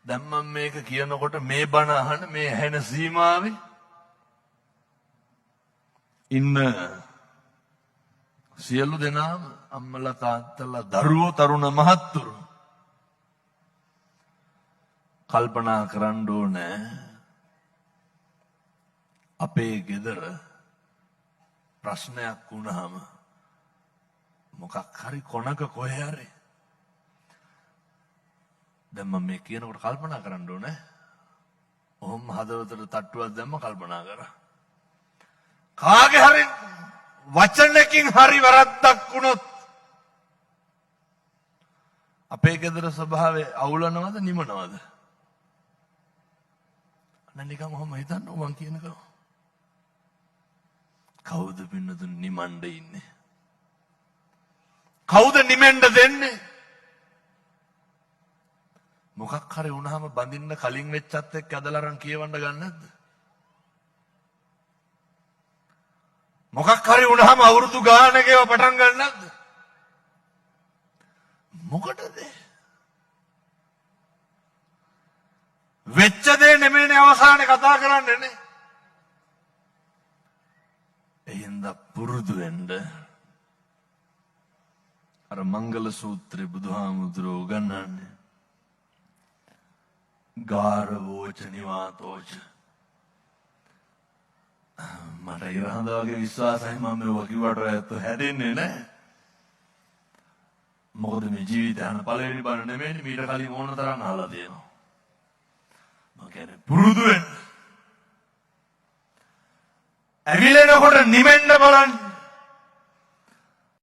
දැන් මම මේක කියනකොට මේ බණ අහන මේ ඇහෙන සීමාවේ ඉන්න සියලු දෙනාම අම්මලා තාත්තලා දරුවෝ තරුණ මහත්තුරු කල්පනා කරන්න ඕනේ අපේ ගෙදර ප්‍රශ්නයක් වුණාම මොකක් හරි කොනක කොහේ හරි දැන් මම මේ කියනකොට කල්පනා කරන්න ඕනේ ඔහොම හදවතට තට්ටුවක් දැම්ම කල්පනා කරා කාගේ හරි වචනකින් හරි වරද්දක් වුණොත් අපේ ගෙදර ස්වභාවය අවුලනවද නිමනවද අන්න නිකන් ඔහොම හිතන්න මං කියනකෝ කවුද පින්නතුන් නිමණ්ඩ ඉන්නේ කවුද නිමෙන්ඩ දෙන්නේ මොකක් හරි වුණාම බඳින්න කලින් වෙච්චත් එක්ක ඇදලා අරන් කියවන්න ගන්නද මොකක් හරි වුණාම අවුරුදු ගානකව පටන් ගන්නද මොකටද වෙච්ච දේ නෙමෙයිනේ අවසානයේ කතා කරන්නේ නේ එයින්ද පුරුදු වෙන්න අර මංගල සූත්‍රේ බුදුහාමුදුරුවෝ උගන්වන්නේ ගාරවෝච නිවාතෝච මට ඉරහඳ වගේ විශ්වාසයි මම මේ කිව්වට ඇත්ත හැදෙන්නේ නැහැ මොකද මේ ජීවිතය යන පළවෙනි බණ නෙමෙයි මීට කලින් ඕන තරම් අහලා තියෙනවා මම කියන්නේ පුරුදු වෙන්න ඇවිලෙනකොට නිමෙන්න බලන්න